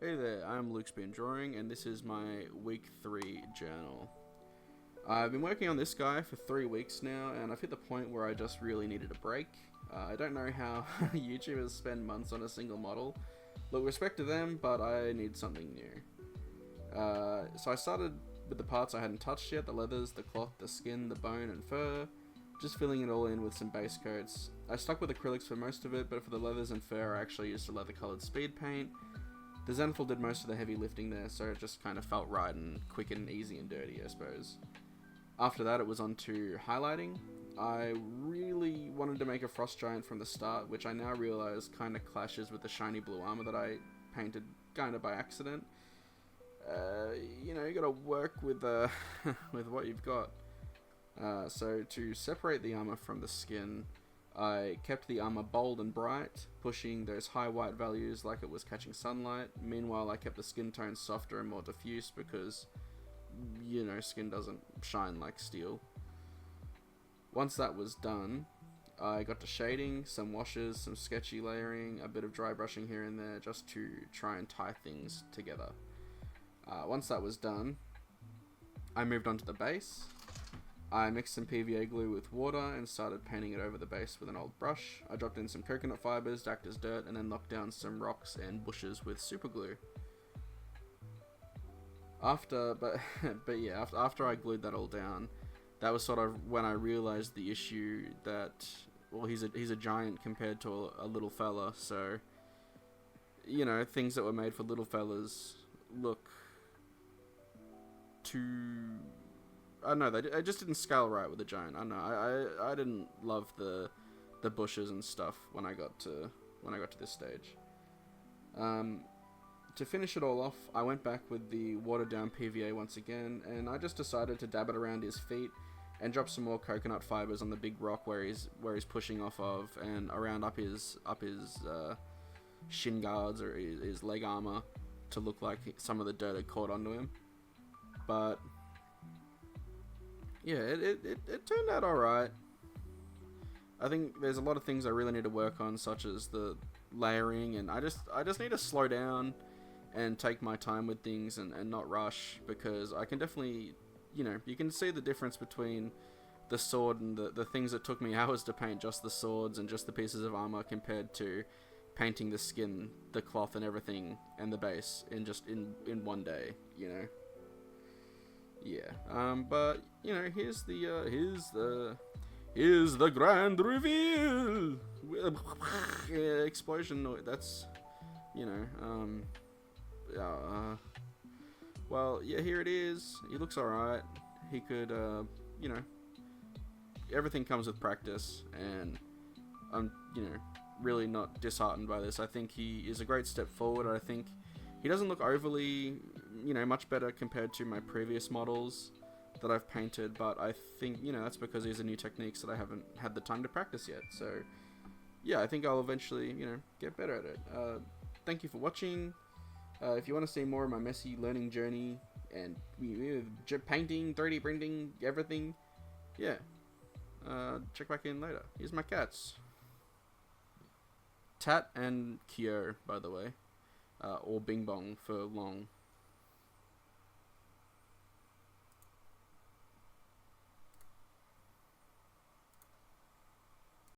Hey there, I'm Luke's Been Drawing, and this is my week 3 journal. I've been working on this guy for 3 weeks now, and I've hit the point where I just really needed a break. I don't know how YouTubers spend months on a single model. Look, respect to them, but I need something new. So I started with the parts I hadn't touched yet, the leathers, the cloth, the skin, the bone and fur, just filling it all in with some base coats. I stuck with acrylics for most of it, but for the leathers and fur I actually used a leather coloured speed paint. The Zenithal did most of the heavy lifting there, so it just kind of felt right and quick and easy and dirty, I suppose. After that, it was on to highlighting. I really wanted to make a frost giant from the start, which I now realise kind of clashes with the shiny blue armour that I painted kind of by accident. You know, you gotta work with with what you've got. So to separate the armour from the skin, I kept the armour bold and bright, pushing those high white values like it was catching sunlight. Meanwhile, I kept the skin tone softer and more diffuse because, you know, skin doesn't shine like steel. Once that was done, I got to shading, some washes, some sketchy layering, a bit of dry brushing here and there just to try and tie things together. Once that was done, I moved on to the base. I mixed some PVA glue with water and started painting it over the base with an old brush. I dropped in some coconut fibres to act as dirt and then knocked down some rocks and bushes with super glue. After I glued that all down, that was sort of when I realised the issue that, well, he's a giant compared to a little fella, so, you know, things that were made for little fellas look too... I don't know, they just didn't scale right with the giant. I don't know, I didn't love the bushes and stuff when I got to this stage. To finish it all off, I went back with the watered down PVA once again, and I just decided to dab it around his feet and drop some more coconut fibres on the big rock where he's pushing off of, and around up his shin guards or his leg armor to look like some of the dirt had caught onto him. But yeah, it turned out alright. I think there's a lot of things I really need to work on, such as the layering, and I just need to slow down and take my time with things and not rush, because I can definitely, you know, you can see the difference between the sword and the things that took me hours to paint, just the swords and just the pieces of armor, compared to painting the skin, the cloth and everything, and the base in one day, you know. Yeah, but you know, here's the grand reveal. Explosion noise. That's, you know, well, yeah, here it is. He looks alright. He could, you know, everything comes with practice, and I'm, you know, really not disheartened by this. I think he is a great step forward. I think he doesn't look overly, you know, much better compared to my previous models that I've painted, but I think, you know, that's because these are new techniques that I haven't had the time to practice yet. So yeah, I think I'll eventually, you know, get better at it. Thank you for watching. If you want to see more of my messy learning journey and painting, 3D printing, everything, yeah, check back in later. Here's my cats. Tat and Kyo, by the way. Or Bing Bong for long.